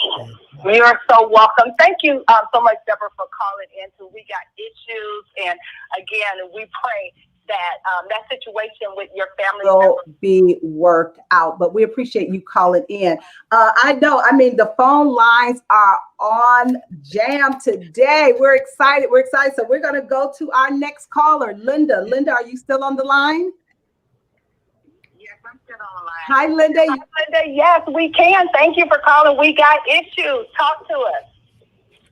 You're so welcome. Thank you so much, Deborah, for calling in. So we got issues, and again, we pray that that situation with your family will be worked out. But we appreciate you calling in. The phone lines are on jam today. We're excited. So we're going to go to our next caller, Linda. Linda, are you still on the line? Yes, I'm still on the line. Hi, Linda. Hi, Linda. Yes, we can. Thank you for calling. We got issues. Talk to us.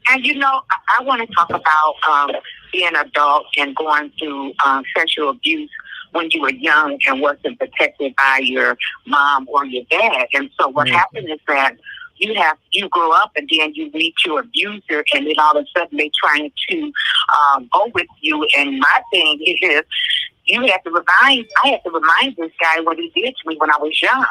And I want to talk about being an adult and going through sexual abuse when you were young and wasn't protected by your mom or your dad. And so what happened is that you grow up and then you meet your abuser, and then all of a sudden they're trying to go with you. And my thing is, I had to remind this guy what he did to me when I was young.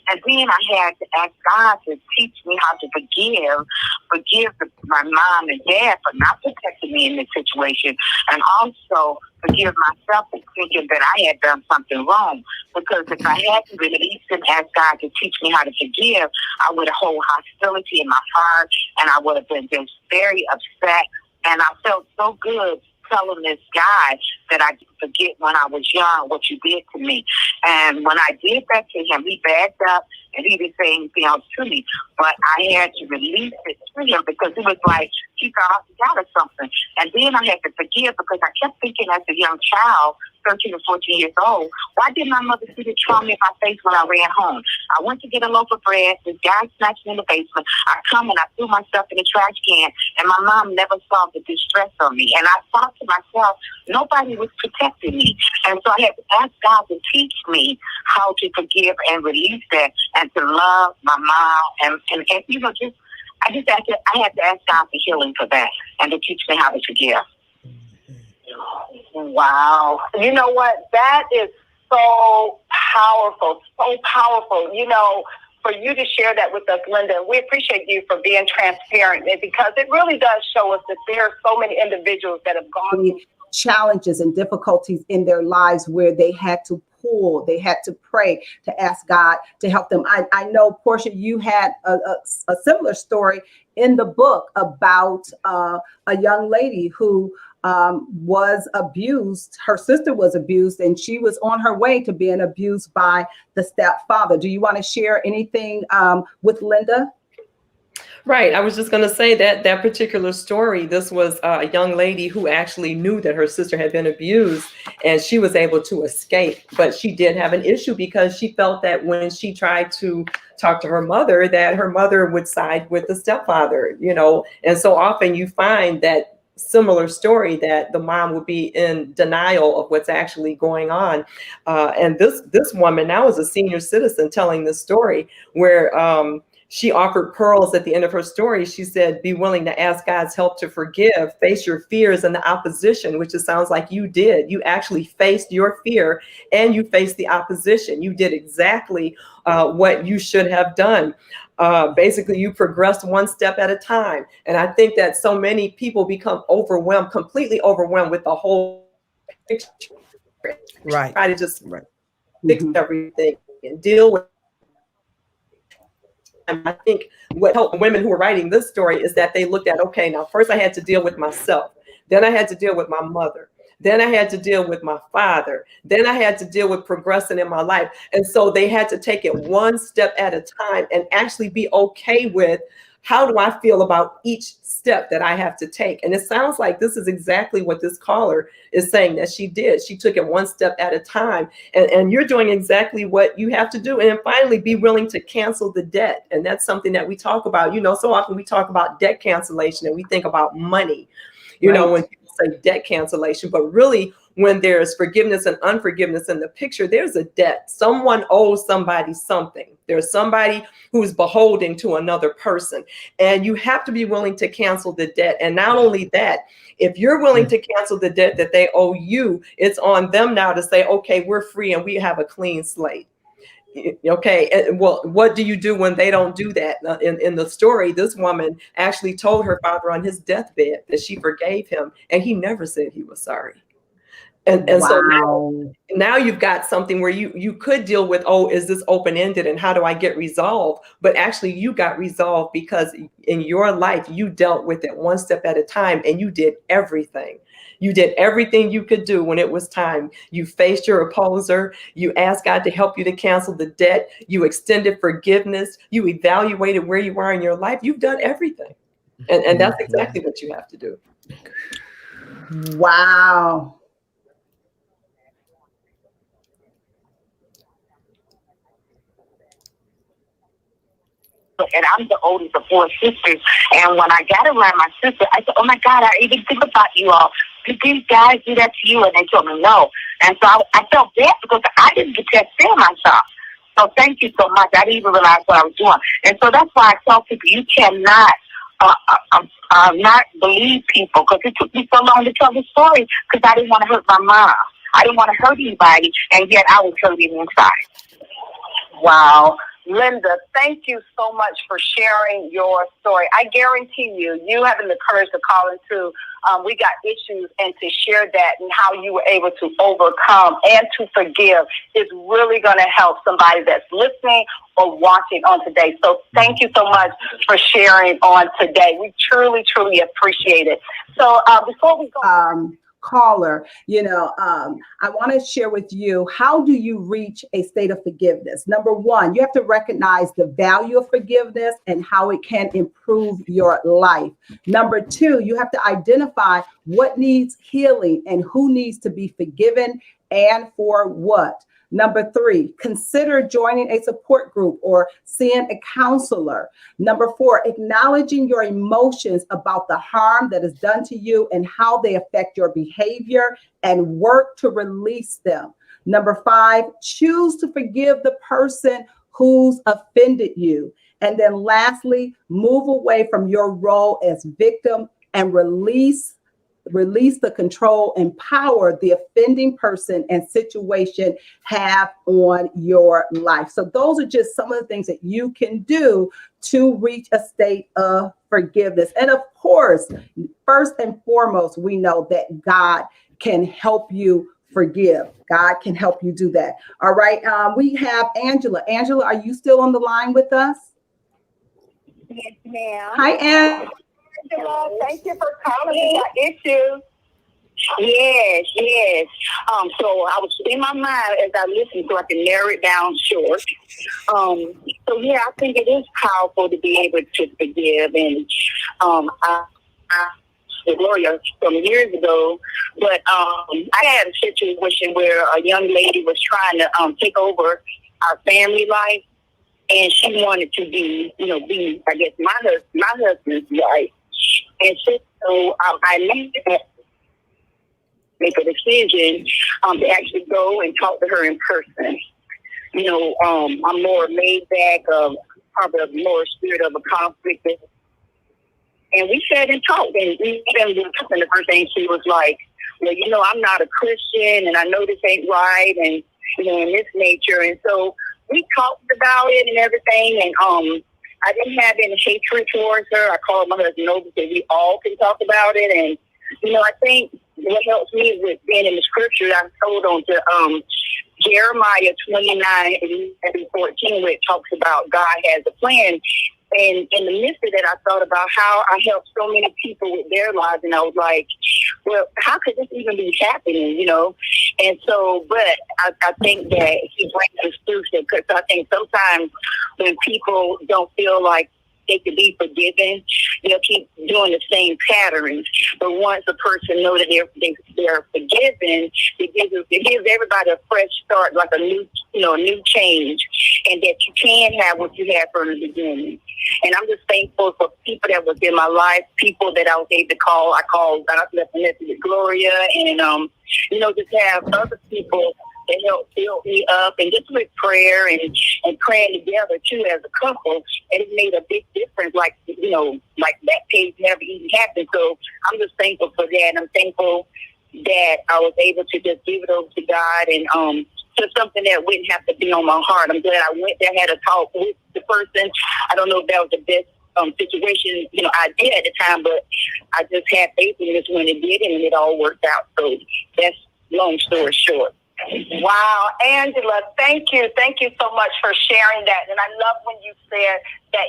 And then I had to ask God to teach me how to forgive my mom and dad for not protecting me in this situation, and also forgive myself for thinking that I had done something wrong. Because if I had to release and ask God to teach me how to forgive, I would have hold hostility in my heart, and I would have been just very upset. And I felt so good telling this guy that I didn't forget when I was young what you did to me. And when I did that to him, he backed up and he didn't say anything else to me. But I had to release it to him because it was like he thought I forgot or something. And then I had to forgive because I kept thinking as a young child, 13 or 14 years old, why did my mother see the trauma in my face when I ran home? I went to get a loaf of bread. This guy snatched me in the basement. I come and I threw myself in the trash can, and my mom never saw the distress on me. And I thought to myself, nobody was protecting me. And so I had to ask God to teach me how to forgive and release that and to love my mom. And you know, I had to ask God for healing for that and to teach me how to forgive. Wow. You know what? That is so powerful, so powerful. You know, for you to share that with us, Linda, we appreciate you for being transparent, because it really does show us that there are so many individuals that have gone through challenges and difficulties in their lives where they had to they had to pray, to ask God to help them. I know, Portia, you had a similar story in the book about a young lady who was abused. Her sister was abused, and she was on her way to being abused by the stepfather. Do you want to share anything with Linda? Right. I was just going to say that particular story, this was a young lady who actually knew that her sister had been abused, and she was able to escape. But she did have an issue because she felt that when she tried to talk to her mother, that her mother would side with the stepfather, you know. And so often you find that similar story, that the mom would be in denial of what's actually going on. And this woman now is a senior citizen telling this story where she offered pearls at the end of her story. She said, be willing to ask God's help to forgive, face your fears and the opposition, which it sounds like you did. You actually faced your fear and you faced the opposition. You did exactly what you should have done. Basically, you progressed one step at a time. And I think that so many people become overwhelmed, completely overwhelmed with the whole picture. Right. Try to just fix everything and deal with. And I think what helped women who are writing this story is that they looked at, okay, now first I had to deal with myself. Then I had to deal with my mother. Then I had to deal with my father. Then I had to deal with progressing in my life. And so they had to take it one step at a time and actually be okay with, how do I feel about each step that I have to take? And it sounds like this is exactly what this caller is saying that she did. She took it one step at a time. And you're doing exactly what you have to do. And then finally be willing to cancel the debt. And that's something that we talk about. You know, so often we talk about debt cancellation and we think about money, you know, when people say debt cancellation, but really when there's forgiveness and unforgiveness in the picture, there's a debt. Someone owes somebody something. There's somebody who's beholden to another person, and you have to be willing to cancel the debt. And not only that, if you're willing to cancel the debt that they owe you, it's on them now to say, okay, we're free and we have a clean slate. Okay, well, what do you do when they don't do that? In the story, this woman actually told her father on his deathbed that she forgave him, and he never said he was sorry. And so now you've got something where you could deal with, oh, is this open-ended and how do I get resolved? But actually you got resolved because in your life, you dealt with it one step at a time and you did everything. You did everything you could do when it was time. You faced your opposer. You asked God to help you to cancel the debt. You extended forgiveness. You evaluated where you are in your life. You've done everything. And that's exactly what you have to do. Wow. And I'm the oldest of 4 sisters. And when I got around my sister, I said, oh my God, I even think about you all. Did these guys do that to you? And they told me no. And so I felt bad because I didn't detect them myself. So thank you so much. I didn't even realize what I was doing. And so that's why I tell people you cannot not believe people, because it took me so long to tell the story because I didn't want to hurt my mom. I didn't want to hurt anybody, and yet I was hurting inside. Wow. Linda, thank you so much for sharing your story. I guarantee you having the courage to call into We Got Issues and to share that and how you were able to overcome and to forgive is really going to help somebody that's listening or watching on today. So thank you so much for sharing on today. We truly, truly appreciate it. So before we go... caller, I want to share with you, how do you reach a state of forgiveness? Number one, you have to recognize the value of forgiveness and how it can improve your life. Number two, you have to identify what needs healing and who needs to be forgiven and for what. Number three, consider joining a support group or seeing a counselor. Number four, acknowledging your emotions about the harm that is done to you and how they affect your behavior and work to release them. Number five, choose to forgive the person who's offended you. And then lastly, move away from your role as victim and release the control and power the offending person and situation have on your life. So those are just some of the things that you can do to reach a state of forgiveness. And of course, first and foremost, we know that God can help you forgive. God can help you do that. All right. We have Angela. Angela, are you still on the line with us? Yes, ma'am. Hi, Angela. Thank you for calling. We Got Issues. Yes. So I was in my mind as I listened, so I can narrow it down short. So yeah, I think it is powerful to be able to forgive, and I Gloria from years ago, but I had a situation where a young lady was trying to take over our family life, and she wanted to be I guess my husband's wife. And so I make a decision to actually go and talk to her in person. I'm more laid back, probably a more spirit of a conflict. And we sat and talked, and the first thing she was like, well, I'm not a Christian, and I know this ain't right, and, in this nature. And so we talked about it and everything, and I didn't have any hatred towards her. I called my husband over so we all can talk about it. And, I think what helps me with being in the scripture, I told on to Jeremiah 29:14, where it talks about God has a plan. And in the midst of that, I thought about how I helped so many people with their lives. And I was like, well, how could this even be happening, And so, but I think that he brings us through it, because I think sometimes when people don't feel like they could be forgiven, they'll keep doing the same patterns. But once a person knows that they're forgiven, it gives everybody a fresh start, like a new change, and that you can have what you had from the beginning. And I'm just thankful for people that was in my life, people that I was able to call. I left a message with Gloria, and just have other people that help build me up, and just with prayer and praying together too as a couple, and it made a big difference. Like that page never even happened. So I'm just thankful for that. And I'm thankful that I was able to just give it over to God, and to something that wouldn't have to be on my heart. I'm glad I went there, had a talk with the person. I don't know if that was the best situation I did at the time, but I just had faith in this when it did, and it all worked out. So that's long story short. Wow, Angela, thank you so much for sharing that. And I love when you said that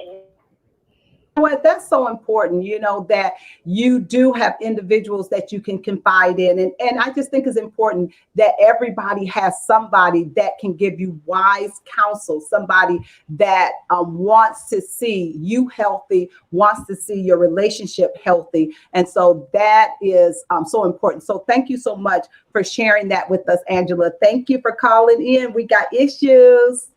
what, that's so important, that you do have individuals that you can confide in. And I just think it's important that everybody has somebody that can give you wise counsel, somebody that wants to see you healthy, wants to see your relationship healthy. And so that is so important. So thank you so much for sharing that with us, Angela. Thank you for calling in. We got issues.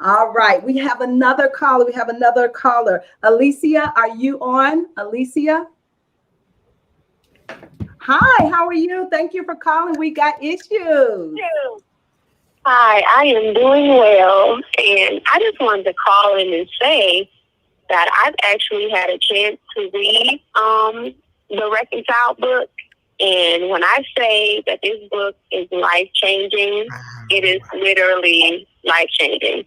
All right, we have another caller. Alicia, are you on? Alicia? Hi, how are you? Thank you for calling. We got issues. Hi, I am doing well. And I just wanted to call in and say that I've actually had a chance to read the Reconciled book. And when I say that this book is life-changing, it is literally life-changing.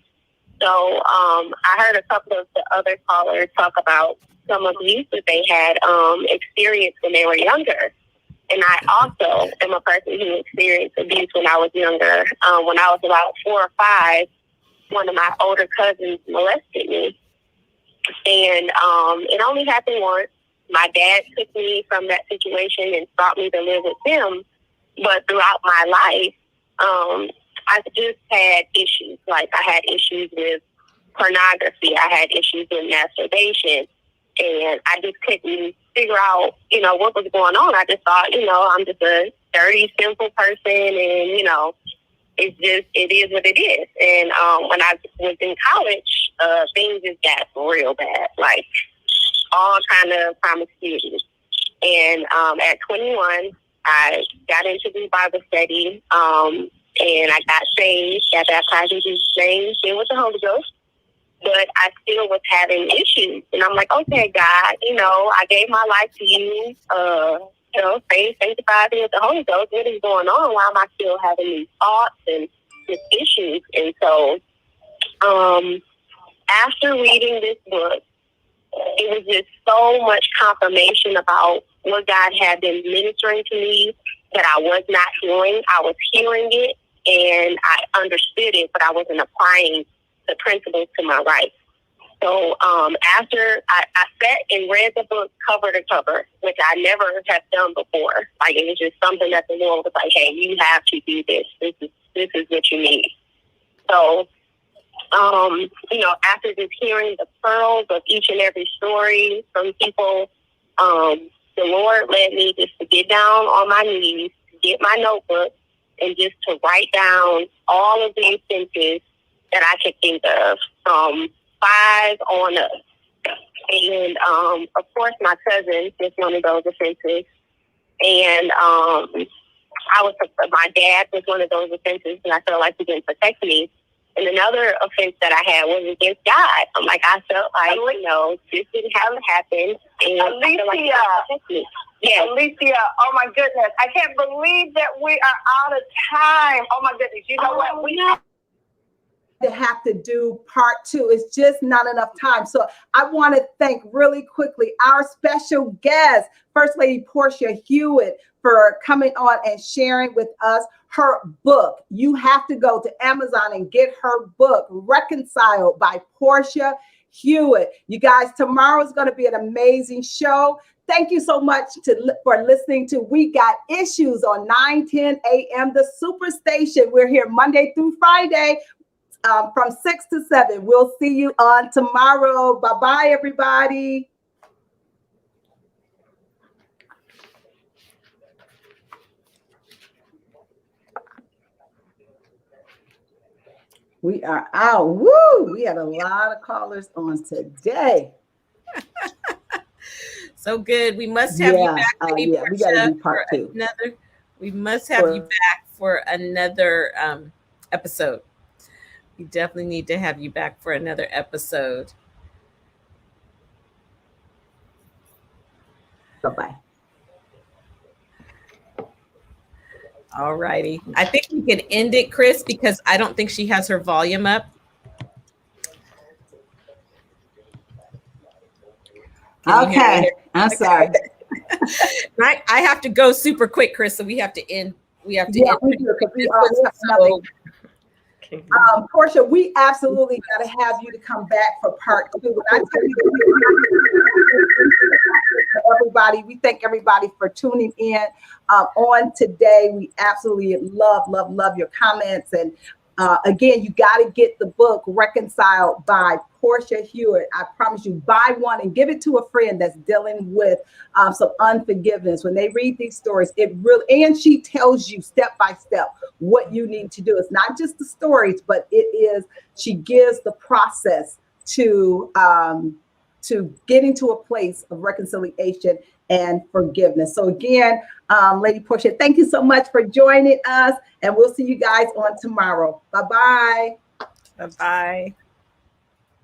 So I heard a couple of the other callers talk about some abuse that they had experienced when they were younger. And I also am a person who experienced abuse when I was younger. When I was about 4 or 5, one of my older cousins molested me. And it only happened once. My dad took me from that situation and brought me to live with him. But throughout my life, I just had issues. Like, I had issues with pornography. I had issues with masturbation. And I just couldn't figure out, what was going on. I just thought, I'm just a dirty, simple person. And, it is what it is. And when I was in college, things just got real bad. Like, all kind of promiscuity. And at 21, I got into the Bible study, and I got saved, got baptized in Jesus' name, filled with the Holy Ghost. But I still was having issues. And I'm like, okay, God, I gave my life to you, saved, sanctified me with the Holy Ghost. What is going on? Why am I still having these thoughts and these issues? And so after reading this book, it was just so much confirmation about what God had been ministering to me that I was not hearing. I was hearing it and I understood it, but I wasn't applying the principles to my life. So after I sat and read the book cover to cover, which I never have done before. Like, it was just something that the Lord was like, hey, you have to do this. This is what you need. So after just hearing the pearls of each and every story from people, the Lord led me just to get down on my knees, get my notebook, and just to write down all of the offenses that I could think of, from 5 on up. And, of course, my cousin is one of those offenses. And my dad was one of those offenses, and I felt like he didn't protect me. And another offense that I had was against God. I felt like, this didn't have to happen. And Alicia, yes. Alicia, oh my goodness. I can't believe that we are out of time. Oh my goodness. You know what? We have to do part 2. It's just not enough time. So I want to thank really quickly our special guest, First Lady Portia Hewitt, for coming on and sharing with us her book. You have to go to Amazon and get her book, Reconciled by Portia Hewitt. You guys, tomorrow is going to be an amazing show. Thank you so much for listening to We Got Issues on 9:10 a.m. The Superstation. We're here Monday through Friday from 6 to 7. We'll see you on tomorrow. Bye-bye, everybody. We are out. Woo! We had a lot of callers on today. So good. We must have you back. We got to do part 2. We must have you back for another episode. We definitely need to have you back for another episode. Bye-bye. All righty. I think we can end it, Chris, because I don't think she has her volume up. Okay. I'm sorry. I have to go super quick, Chris, so we have to end. We have to end. We do, because we have nothing. Portia, we absolutely got to have you to come back for part 2. When I tell you, everybody, we thank everybody for tuning in on today. We absolutely love your comments. And again, you got to get the book Reconciled by Portia Hewitt. I promise you, buy one and give it to a friend that's dealing with some unforgiveness. When they read these stories, it really, and she tells you step by step what you need to do. It's not just the stories, but she gives the process to getting to a place of reconciliation and forgiveness. So again, Lady Portia, thank you so much for joining us, and we'll see you guys on tomorrow. Bye-bye. Bye-bye.